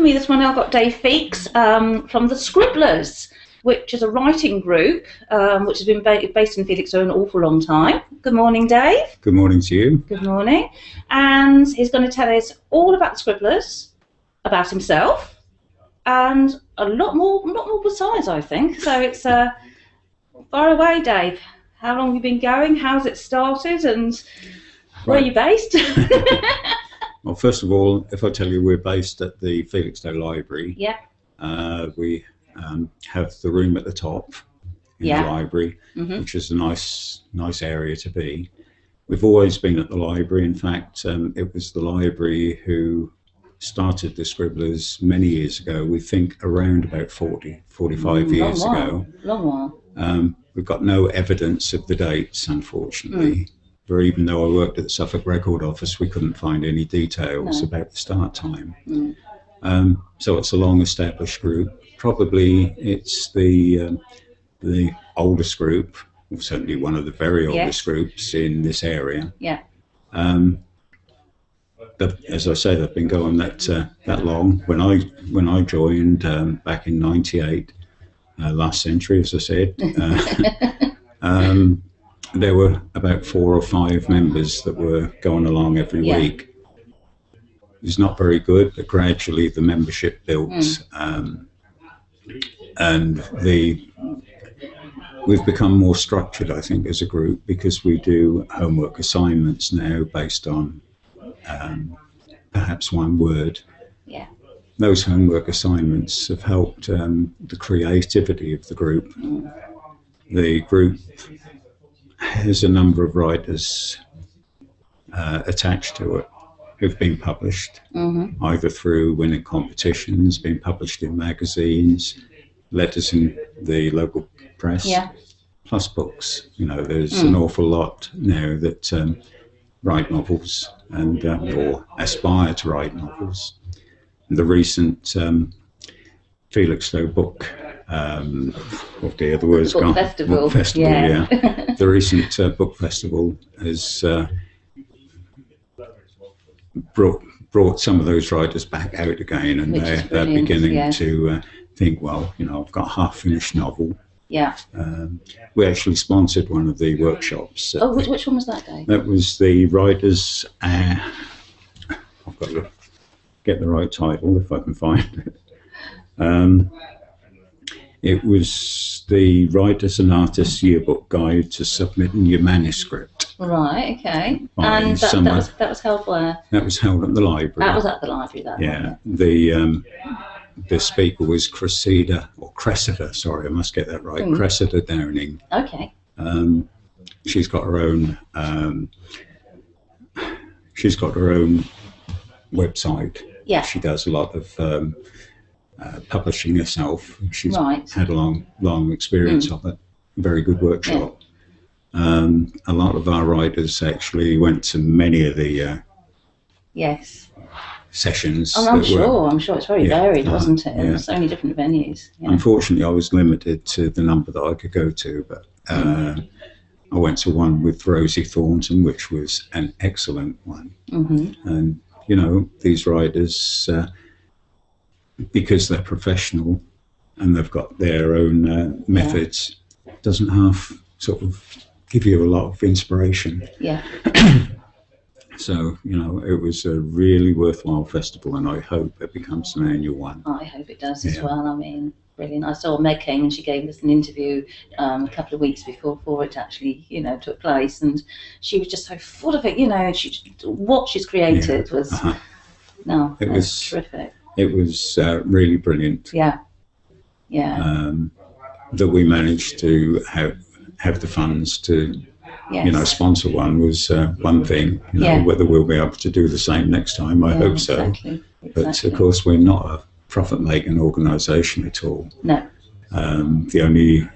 me this morning I've got Dave Felixstowe from the Scribblers, which is a writing group which has been based in Felixstowe an awful long time. Good morning, Dave. Good morning to you. Good morning. And he's going to tell us all about the Scribblers, about himself, and a lot more besides, I think. So it's far away, Dave. How long have you been going? How's it started? And where are you based? Well, first of all, if I tell you we're based at the Felixstowe Library, yeah. We have the room at the top in the library, which is a nice area to be. We've always been at the library. In fact, it was the library who started the Scribblers many years ago. We think around about 45 years ago. Long while. We've got no evidence of the dates, unfortunately. Or even though I worked at the Suffolk Record Office, we couldn't find any details about the start time. So it's a long-established group. Probably it's the oldest group, or certainly one of the very oldest groups in this area. Yeah. As I say, they've been going that long. When I joined back in '98, last century, as I said. There were about 4 or 5 members that were going along every week. It was not very good, but gradually the membership built, and we've become more structured, I think, as a group, because we do homework assignments now based on perhaps one word. Yeah. Those homework assignments have helped the creativity of the group. The group has a number of writers attached to it who've been published, either through winning competitions, been published in magazines, letters in the local press, plus books. You know, there's an awful lot now that write novels and or aspire to write novels. The recent Felixstowe book, oh dear, the word's gone. Festival. Book festival, yeah. The recent book festival has brought some of those writers back out again, and they're beginning to think, well, you know, I've got a half-finished novel. Yeah. We actually sponsored one of the workshops. Oh, which one was that, Dave? That was the writers. I've got to get the right title if I can find it. It was the Writers and Artists Yearbook Guide to Submitting Your Manuscript. Right, okay. And that was held where? That was held at the library. That was at the library, that one. The speaker was Cressida, sorry, I must get that right, Cressida Downing. Okay. She's got her own website. Yeah. She does a lot of publishing herself. She's had a long experience of it. Very good workshop. A lot of our writers actually went to many of the sessions. Oh, I'm sure it's very varied, wasn't it? And so many different venues. Yeah. Unfortunately, I was limited to the number that I could go to, but I went to one with Rosie Thornton, which was an excellent one. And you know, these writers, because they're professional and they've got their own methods, doesn't half sort of give you a lot of inspiration. Yeah. So, you know, it was a really worthwhile festival, and I hope it becomes an annual one. I hope it does as well. I mean, brilliant. I saw Meg came and she gave us an interview a couple of weeks before it actually, you know, took place, and she was just so full of it, you know, what she's created was, it was terrific. It was really brilliant. Yeah. Yeah. That we managed to have the funds to, you know, sponsor one was one thing. You know, whether we'll be able to do the same next time, I hope so. Exactly. But of course, we're not a profit-making organisation at all. No. The only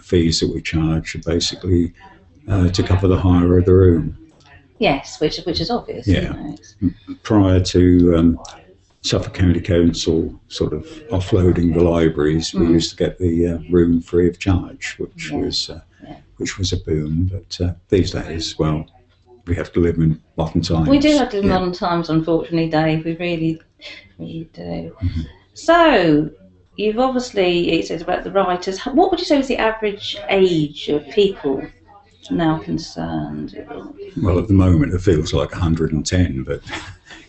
fees that we charge are basically to cover the hire of the room. Yes, which is obvious. Yeah. You know, prior to Suffolk County Council sort of offloading the libraries, we used to get the room free of charge, which was a boom. But these days, well, we have to live in modern times. We do have to live in modern times, unfortunately, Dave. We really You do. So, you've obviously, it says about the writers. What would you say was the average age of people now concerned? Well, at the moment it feels like 110, but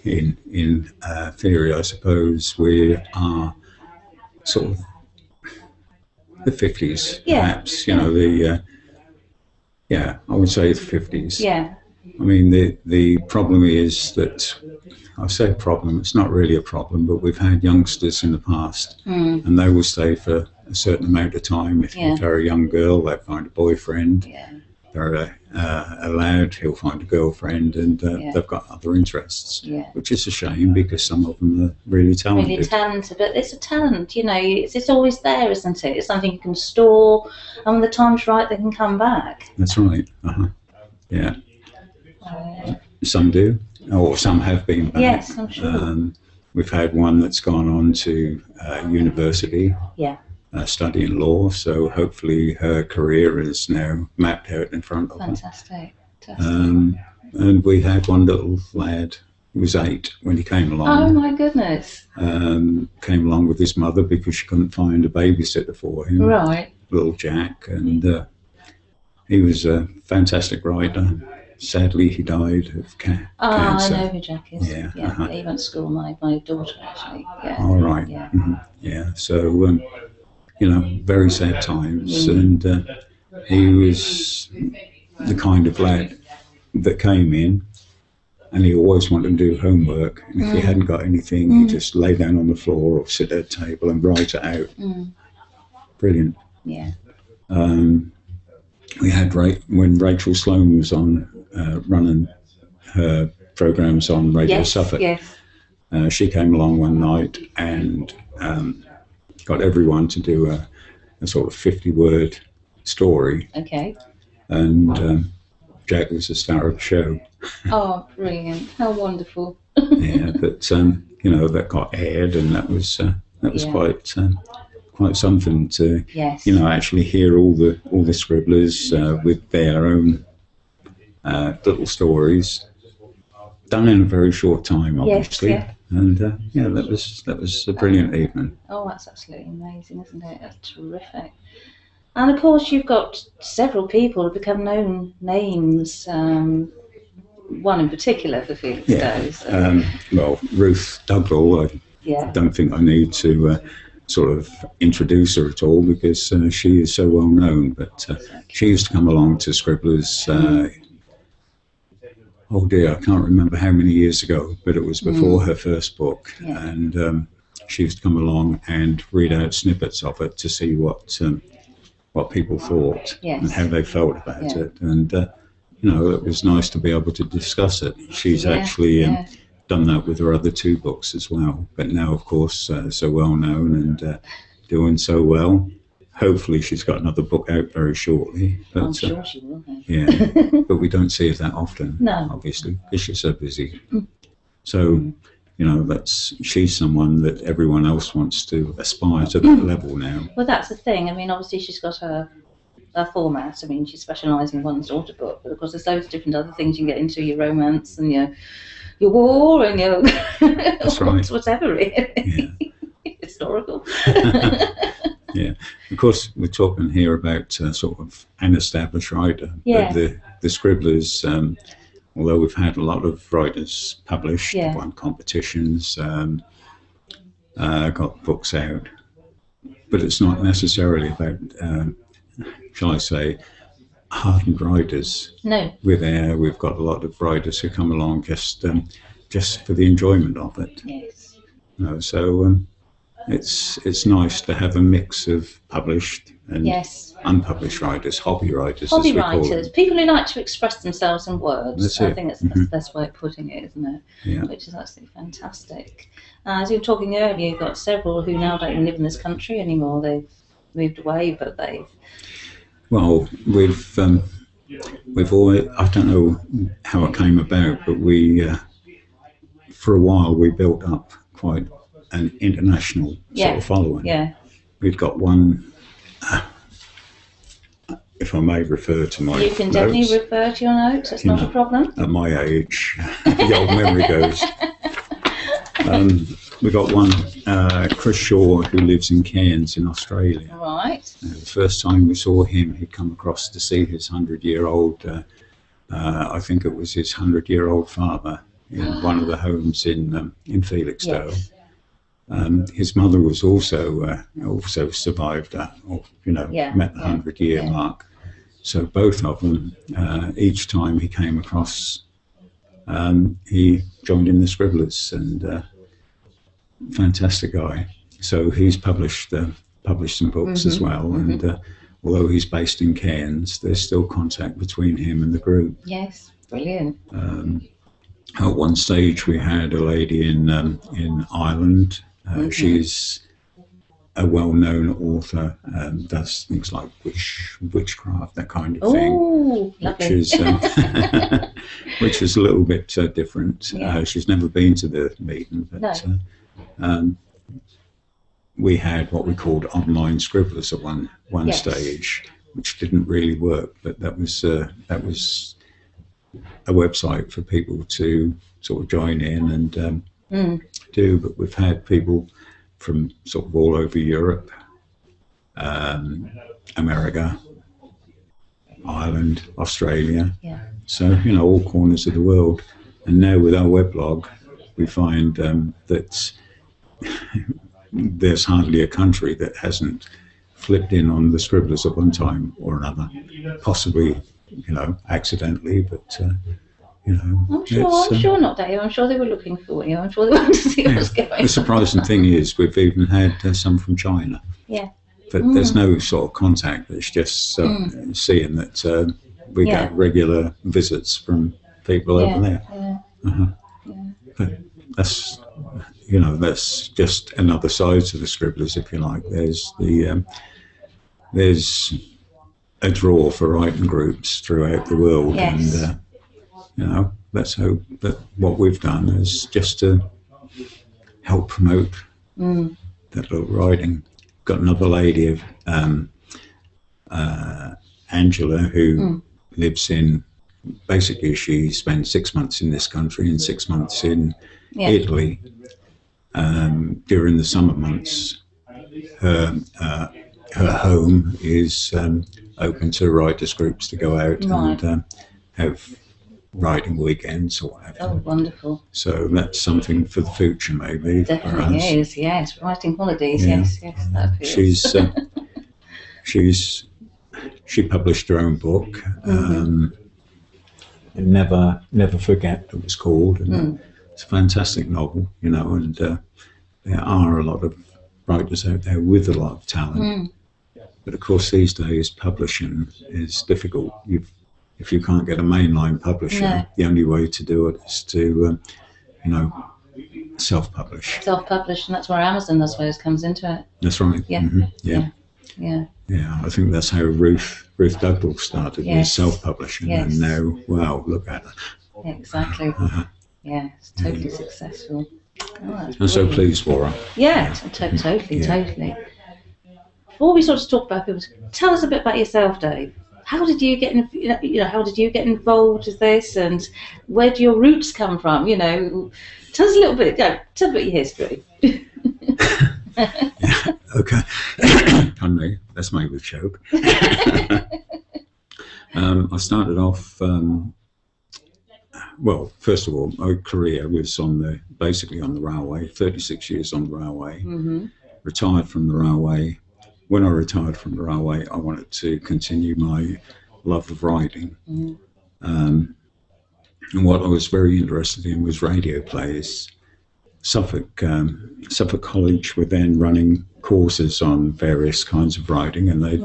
in theory, I suppose we are sort of the 50s, perhaps. You know, I would say the 50s. Yeah. I mean, the problem is that, I say problem, it's not really a problem, but we've had youngsters in the past, and they will stay for a certain amount of time. If they're a young girl, they find a boyfriend. If they're a lad, he'll find a girlfriend, and they've got other interests, which is a shame because some of them are really talented. Really talented, but it's a talent, you know, it's always there, isn't it? It's something you can store, and when the time's right, they can come back. That's right. Yeah. Some do, or some have been back. Yes, I'm sure. We've had one that's gone on to university, studying law, so hopefully her career is now mapped out in front of her. Fantastic. And we had one little lad, he was 8 when he came along. Oh my goodness. Came along with his mother because she couldn't find a babysitter for him. Right. Little Jack, and he was a fantastic writer. Sadly, he died of cancer. I know who Jack is. Yeah, He went to school with my daughter, actually. Yeah. All right. Yeah. So, you know, very sad times, and he was the kind of lad that came in, and he always wanted to do homework. And if he hadn't got anything, he'd just lay down on the floor or sit at a table and write it out. Brilliant. Yeah. We had when Rachel Sloane was on running her programs on Radio Suffolk. She came along one night and got everyone to do a sort of 50-word story. Okay. And Jack was the star of the show. Oh, brilliant! How wonderful. Yeah, but you know, that got aired, and that was quite something to you know, actually hear all the scribblers with their own little stories done in a very short time, obviously. And that was a brilliant evening. Oh, that's absolutely amazing, isn't it? That's terrific. And of course, you've got several people who become known names. One in particular for Felixstowe. Well, Ruth Dugdale. I don't think I need to sort of introduce her at all because she is so well known. But she used to come along to Scribblers. Oh dear, I can't remember how many years ago, but it was before her first book, and she used to come along and read out snippets of it to see what people thought and how they felt about it, and you know, it was nice to be able to discuss it. She's actually done that with her other 2 books as well, but now, of course, so well known and doing so well. Hopefully she's got another book out very shortly. But, I'm sure she will. Yeah, but we don't see her that often, obviously, because she's so busy. So, you know, she's someone that everyone else wants to aspire to that level now. Well, that's the thing. I mean, obviously she's got her format. I mean, she specialises in one sort of book, but of course there's loads of different other things you can get into, your romance and your war and your whatever, really. Historical. Yeah, of course, we're talking here about sort of an established writer. But the Scribblers, although we've had a lot of writers published, won competitions, got books out, but it's not necessarily about, shall I say, hardened writers. No. We've got a lot of writers who come along just for the enjoyment of it. Yes. You know, so it's nice to have a mix of published and unpublished writers, hobby writers. Hobby writers, people who like to express themselves in words. I think that's the best way of putting it, isn't it? Yeah. Which is absolutely fantastic. As you were talking earlier, you've got several who now don't even live in this country anymore. They've moved away, but they've... Well, we've always, I don't know how it came about, but we, for a while, we built up quite an international sort of following. Yeah. We've got one, if I may refer to my You can definitely refer to your notes, that's not a problem. At my age, the old memory goes. we got one, Chris Shaw, who lives in Cairns in Australia. Right. The first time we saw him, he'd come across to see his 100-year-old, I think it was his 100-year-old father in one of the homes in Felixstowe. Yes. His mother was also survived that, or met the 100-year mark. So both of them, each time he came across, he joined in the Scribblers, and fantastic guy. So he's published some books as well, and although he's based in Cairns, there's still contact between him and the group. Yes, brilliant. At one stage, we had a lady in Ireland. She's a well-known author, does things like witchcraft, that kind of thing. Oh, lovely. Which is a little bit different. Yeah. She's never been to the meeting, but we had what we called online scribblers at one stage, which didn't really work, but that was a website for people to sort of join in and do. But we've had people from sort of all over Europe, America, Ireland, Australia. Yeah. So, all corners of the world. And now with our weblog, we find that there's hardly a country that hasn't flipped in on the Scribblers at one time or another. Possibly, accidentally, but, I'm sure not, Dave. I'm sure they were looking for you. I'm sure they wanted to see what's going on. The surprising thing is we've even had some from China. Yeah. But there's no sort of contact. It's just seeing that we get regular visits from people over there. Yeah. But that's just another side to the Scribblers, if you like. There's a draw for writing groups throughout the world, and let's hope that what we've done is just to help promote that little writing. Got another lady, Angela, who lives in. Basically, she spends 6 months in this country and 6 months in Italy. During the summer months, her home is open to writers' groups to go out and have writing weekends or whatever. Oh, wonderful. So that's something for the future, maybe. Definitely for us. is, yes. Writing holidays, yes. That feels. She published her own book. Never Forget, it was called. And it's a fantastic novel, and there are a lot of writers out there with a lot of talent. But of course, these days, publishing is difficult. If you can't get a mainline publisher, the only way to do it is to, self-publish. Self-publish, and that's where Amazon, I suppose, comes into it. That's right. Yeah. I think that's how Ruth Dugdale started with self-publishing, and now, wow, look at it. Yeah, exactly. It's totally successful. Oh, I'm so pleased for her. Totally. Before we sort of talk about people, tell us a bit about yourself, Dave. How did you get how did you get involved with this, and where do your roots come from? Tell us a little bit. Tell a bit of your history. Okay. Pardon me. That's made with choke. I started off. Well, first of all, my career was basically on the railway. 36 years on the railway. Retired from the railway. When I retired from the railway, I wanted to continue my love of writing. And what I was very interested in was radio plays. Suffolk College were then running courses on various kinds of writing, and they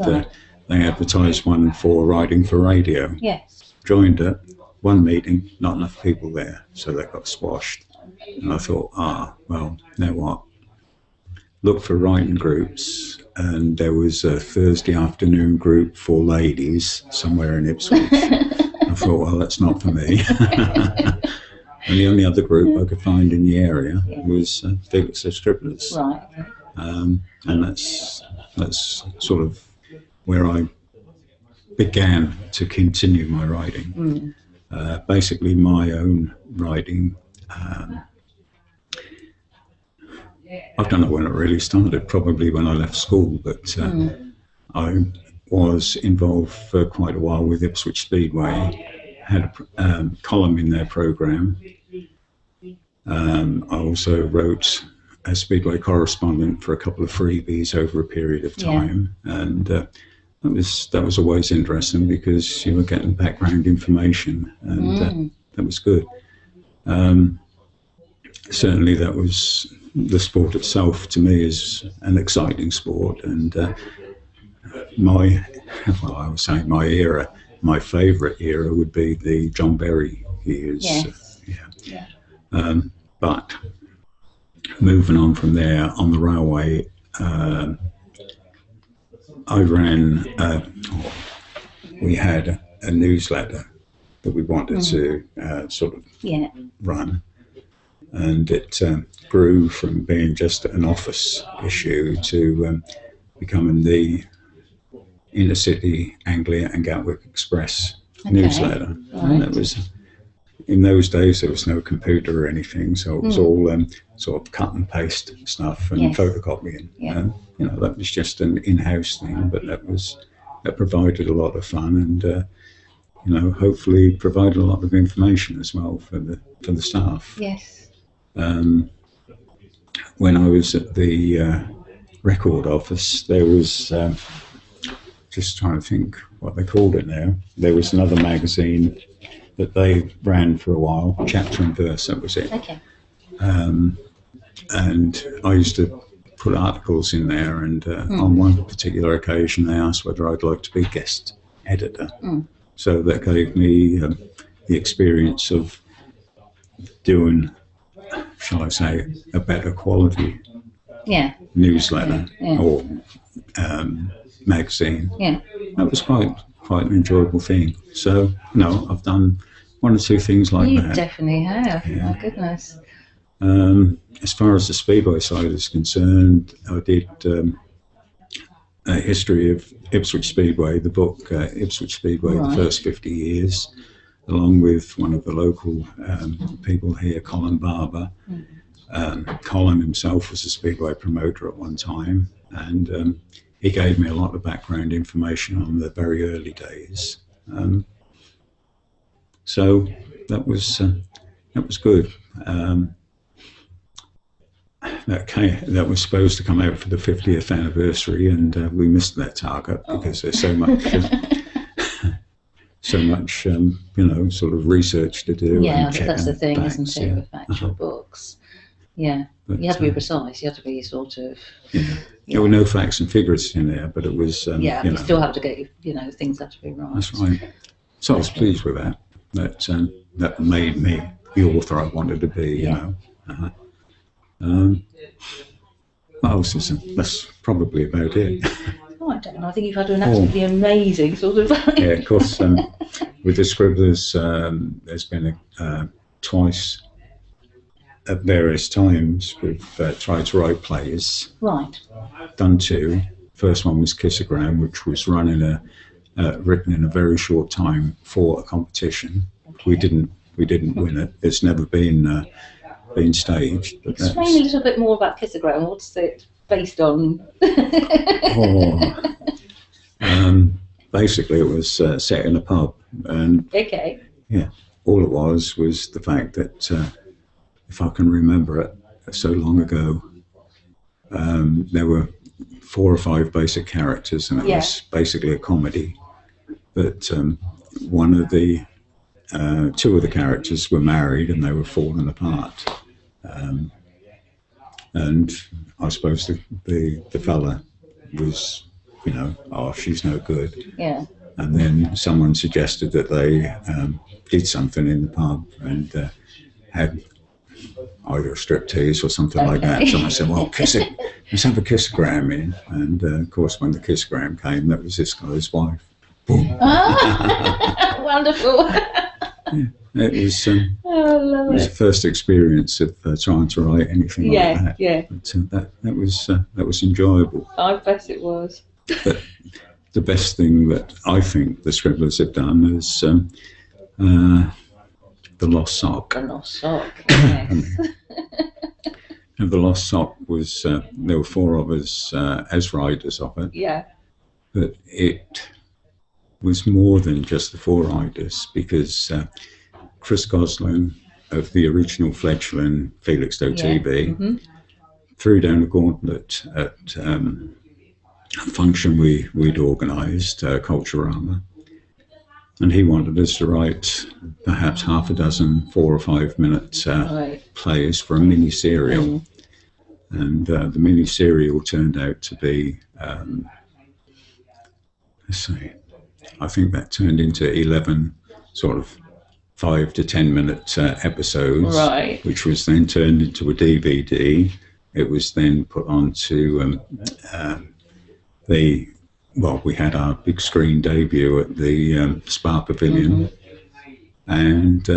advertised one for writing for radio. Yes. Joined it, one meeting, not enough people there, so they got squashed. And I thought, well, you know what? Look for writing groups, and there was a Thursday afternoon group for ladies somewhere in Ipswich. I thought, well, that's not for me. And the only other group I could find in the area was Felixstowe Scribblers. Right. And that's sort of where I began to continue my writing. Basically my own writing. I don't know when it really started, probably when I left school, but I was involved for quite a while with Ipswich Speedway, had a column in their programme. I also wrote as Speedway correspondent for a couple of freebies over a period of time, and that was always interesting because you were getting background information, and that was good. Certainly, that was the sport itself. To me, is an exciting sport, and I would say my era, my favourite era would be the John Berry years. Yes. But moving on from there, on the railway, I ran. We had a newsletter that we wanted to sort of run, and it grew from being just an office issue to becoming the Intercity, Anglia and Gatwick Express newsletter. Right. And that was, in those days, there was no computer or anything, so it was all sort of cut and paste stuff and photocopying. And that was just an in-house thing, but that provided a lot of fun, and hopefully provided a lot of information as well for the staff. Yes. When I was at the record office, there was just trying to think what they called it now. There was another magazine that they ran for a while, Chapter and Verse, that was it. Okay. And I used to put articles in there, and on one particular occasion they asked whether I'd like to be guest editor. So that gave me the experience of doing, shall I say, a better quality newsletter or magazine. That was quite an enjoyable thing. So I've done one or two things like that. You definitely have. My goodness. As far as the Speedway side is concerned, I did a history of Ipswich Speedway, the book Ipswich Speedway, the first 50 years, along with one of the local people here, Colin Barber. Colin himself was a Speedway promoter at one time, and he gave me a lot of background information on the very early days. So that was good. That was supposed to come out for the 50th anniversary, and we missed that target because there's so much, sort of research to do. Yeah, that's the thing, isn't it, with actual books? Yeah, but you had to be precise. You had to be sort of. There were no facts and figures in there, but it was. You still have to get things have to be right. That's right. So I was pleased with that. That made me the author I wanted to be. What else is there? That's probably about it. Oh, I don't know. I think you've had an absolutely amazing sort of. Yeah, of course. With the Scribblers, there's been twice. At various times, we've tried to write plays. Right. Done two. First one was Kissogram, which was written in a very short time for a competition. Okay. We didn't win it. It's never been staged. But explain a little bit more about Kissogram. What's it based on? Basically, it was set in a pub, and all it was the fact that. If I can remember it, so long ago, there were 4 or 5 basic characters, and it was basically a comedy. But one of the 2 of the characters were married, and they were falling apart. And I suppose the fella was, she's no good. Yeah. And then someone suggested that they did something in the pub and had either a striptease or something like that. So I said, well, let's have a kissogram in. And of course, when the kissogram came, that was this guy's wife. Boom. Oh, wonderful. It was the first experience of trying to write anything like that. Yeah. But that was enjoyable. I bet it was. But the best thing that I think the Scribblers have done is the Lost Sock. The Lost Sock, yes. And the Lost Sock was, there were 4 of us as writers of it, Yeah. but it was more than just the 4 writers, because Chris Goslin of the original fledgling Felixstowe TV threw down a gauntlet at a function we'd organised, Culturama, and he wanted us to write perhaps half a dozen 4 or 5 minute plays for a mini serial. And the mini serial turned out to be, let's see, I think that turned into 11 sort of 5 to 10 minute episodes, which was then turned into a DVD. It was then put onto we had our big screen debut at the Spa Pavilion, and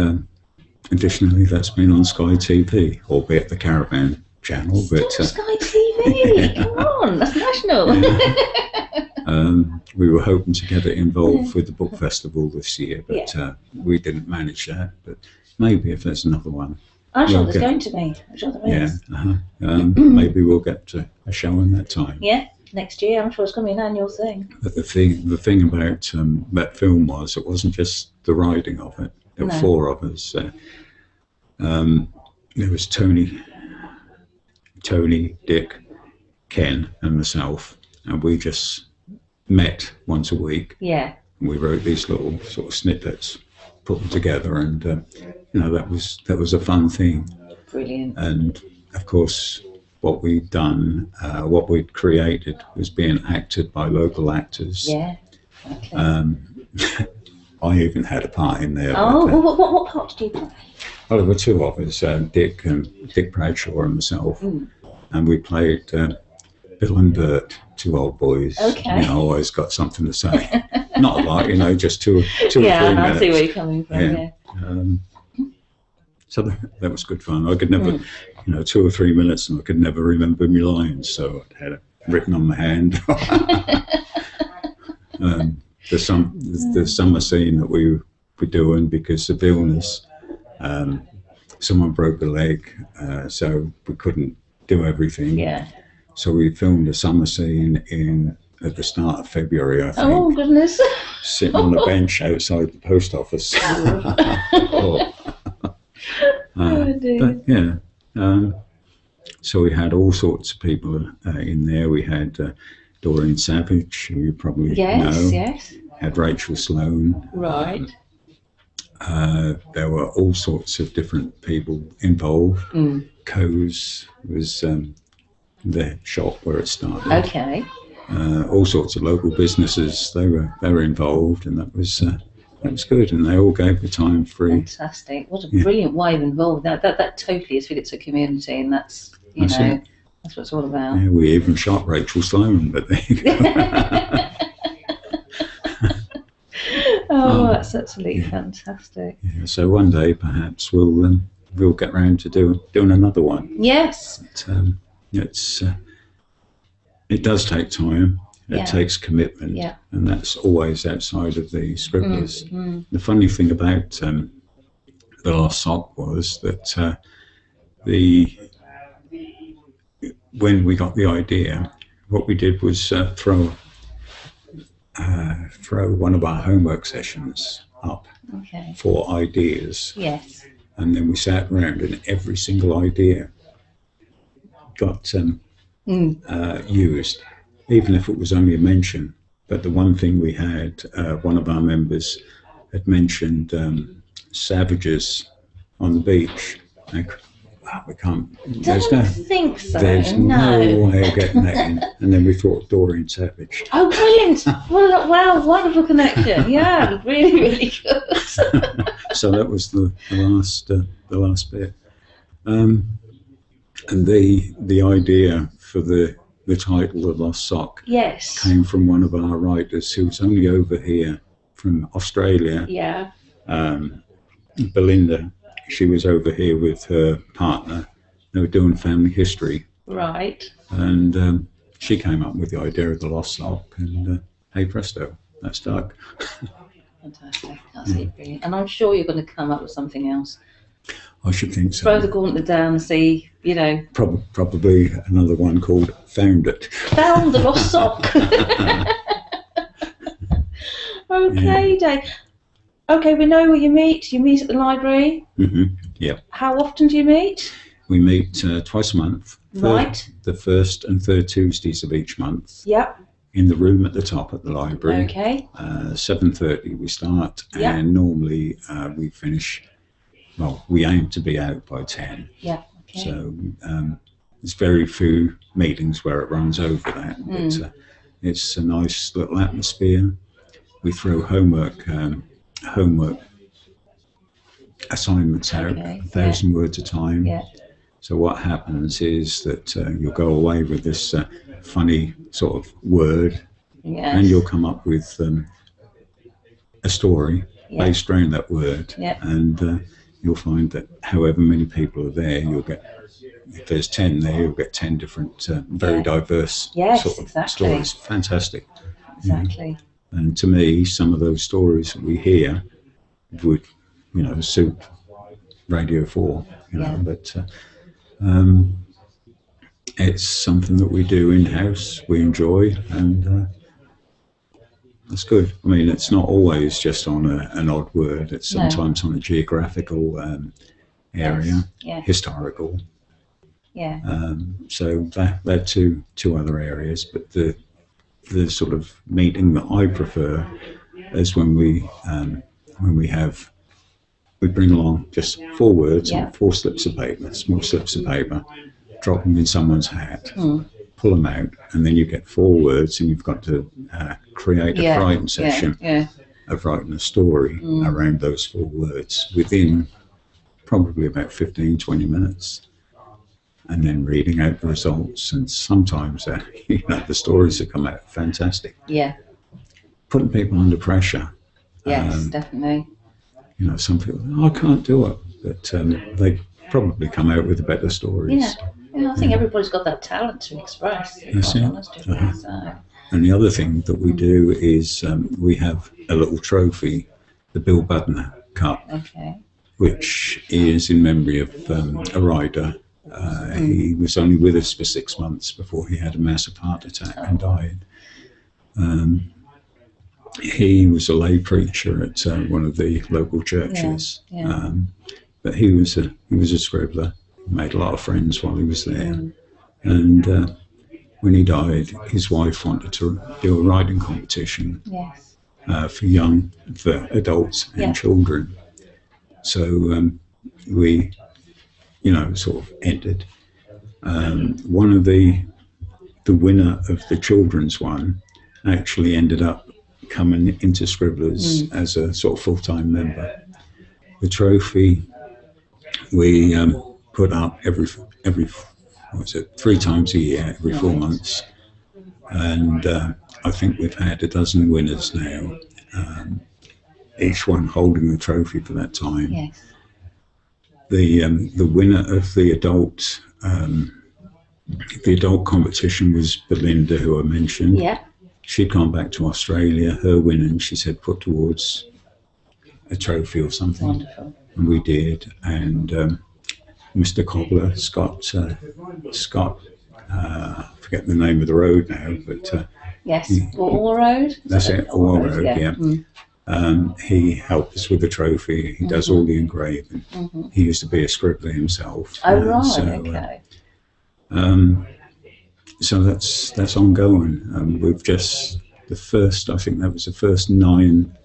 additionally that's been on Sky TV, albeit the Caravan channel. But Sky TV, come on, that's national. We were hoping to get it involved with the book festival this year, but we didn't manage that. But maybe if there's another one, I'm sure there's going to be. I'm sure there is. Maybe we'll get a show in that time. Yeah, next year. I'm sure it's going to be an annual thing. But the thing about that film was, it wasn't just the writing of it. There were 4 of us. There was Tony, Dick, Ken, and myself, and we just met once a week. Yeah. And we wrote these little sort of snippets, put them together, and that was a fun thing. Brilliant. And of course, what we'd done, what we'd created, was being acted by local actors. Yeah. Okay. I even had a part in there. Oh, what part did you play? Well, there were 2 of us, Dick Bradshaw and myself, and we played Bill and Bert, 2 old boys. Okay. Always got something to say. Not a lot, just 2 or 3 minutes. Yeah, I see where you're coming from. So that was good fun. I could never, 2 or 3 minutes, and I could never remember my lines, so I had it written on my hand. The summer scene that we were doing, because of illness, someone broke a leg, so we couldn't do everything. Yeah. So we filmed a summer scene at the start of February, I think. Oh, goodness. Sitting on a bench outside the post office. So we had all sorts of people in there. We had Doreen Savage, who you probably know. Yes. Had Rachel Sloan. Right. There were all sorts of different people involved. Co's was the shop where it started. Okay. All sorts of local businesses, they were involved, and that was good, and they all gave the time free. Fantastic! What a brilliant way of involved. That totally is Felixstowe community, and that's what it's all about. Yeah, we even shot Rachel Sloan, but there you go. That's absolutely fantastic. Yeah, so one day perhaps we'll get round to doing another one. Yes. But, it does take time. It takes commitment, and that's always outside of the Scribblers. The funny thing about the Lost Sock was that when we got the idea, what we did was throw one of our homework sessions up for ideas. Yes. And then we sat around, and every single idea got used, even if it was only a mention. But the one thing we had, one of our members had mentioned savages on the beach. We can't. Think so. There's no way of getting that in. And then we thought Doreen Savage. Oh, brilliant! Wow, wonderful connection. Yeah, really, really good. So that was the last bit. And the idea for the title, The Lost Sock, came from one of our writers who was only over here from Australia. Yeah. Belinda. She was over here with her partner. They were doing family history. Right. And she came up with the idea of the Lost Sock, and hey presto, that stuck. Fantastic. That's brilliant. And I'm sure you're going to come up with something else. I should think so. Throw the gauntlet down and see you know. Probably another one called Found It. Found the lost sock. Okay, Dave. Okay, we know where you meet. You meet at the library. Yeah. How often do you meet? We meet twice a month. Right. The first and third Tuesdays of each month. Yep. In the room at the top at the library. Okay. 7:30 we start, Yep. and normally we finish. Well, we aim to be out by 10. Yeah. Okay. So there's very few meetings where it runs over that. But it's a nice little atmosphere. We throw homework assignments out, 1,000 words a time. Yeah. So what happens is that you'll go away with this funny sort of word, and you'll come up with a story based around that word, and you'll find that however many people are there, you'll get, if there's 10 there, you'll get 10 different very diverse sort of stories. Fantastic. Exactly. And to me, some of those stories that we hear would, suit Radio 4, but it's something that we do in-house, we enjoy, and that's good. I mean, it's not always just on an odd word, it's sometimes on a geographical area, historical. Yeah. So they're two other areas, but the sort of meeting that I prefer is when we bring along just 4 words and 4 slips of paper, small slips of paper, drop them in someone's hat, pull them out, and then you get 4 words, and you've got to create a writing session of writing a story around those 4 words within probably about 15-20 minutes. And then reading out the results, and sometimes the stories that come out are fantastic. Yeah. Putting people under pressure. Yes, definitely. Some people, I can't do it, but they probably come out with better stories. Yeah, I think everybody's got that talent to express. That's it. So. And the other thing that we do is we have a little trophy, the Bill Budner Cup, which is in memory of a rider. He was only with us for 6 months before he had a massive heart attack and died. He was a lay preacher at one of the local churches, but he was a scribbler. He made a lot of friends while he was there. And when he died, his wife wanted to do a writing competition for adults and children. So we sort of entered. One of the winner of the children's one actually ended up coming into Scribblers as a sort of full-time member. The trophy we put up every 3 times a year, every 4 months, and I think we've had a dozen winners now, each one holding the trophy for that time. Yes. The winner of the adult competition was Belinda, who I mentioned. Yeah. She'd gone back to Australia. Her winning, she said, put towards a trophy or something. Wonderful. And we did. And Mr. Cobbler, Scott, I forget the name of the road now, but yes, All Road. That's it, All Road. Yeah. He helped us with the trophy. He does all the engraving. He used to be a scribbler himself. Oh, right, okay. So that's ongoing. We've just, I think that was the first 9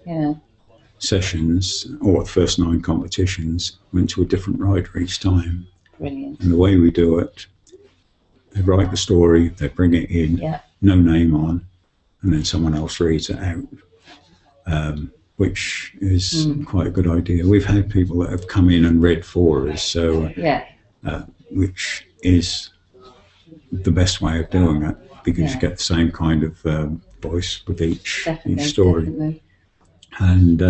sessions, or the first 9 competitions, went to a different writer each time. Brilliant. And the way we do it, they write the story, they bring it in, no name on, and then someone else reads it out. Which is quite a good idea. We've had people that have come in and read for us, so which is the best way of doing it, because you get the same kind of voice with each story. Definitely. And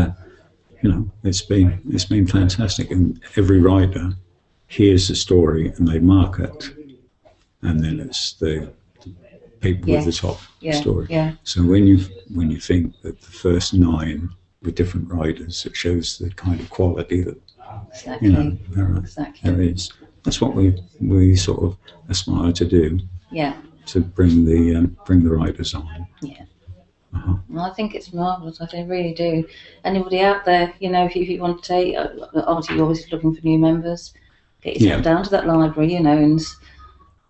it's been fantastic. And every writer hears the story and they mark it, and then it's the people with the top story. Yeah. So when you think that the first 9 were different writers, it shows the kind of quality that there is. that's what we sort of aspire to do. Yeah. To bring the writers on. Yeah. Uh-huh. Well, I think it's marvellous. I really do. Anybody out there, if you want to take, obviously you're always looking for new members, get yourself down to that library, and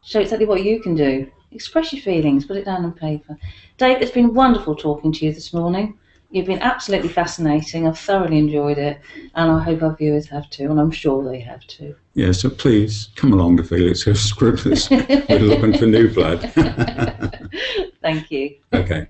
show exactly what you can do. Express your feelings, put it down on paper. Dave, it's been wonderful talking to you this morning. You've been absolutely fascinating. I've thoroughly enjoyed it, and I hope our viewers have too, and I'm sure they have too. Yeah, so please come along to Felixstowe Scribblers. We're looking for new blood. Thank you. Okay.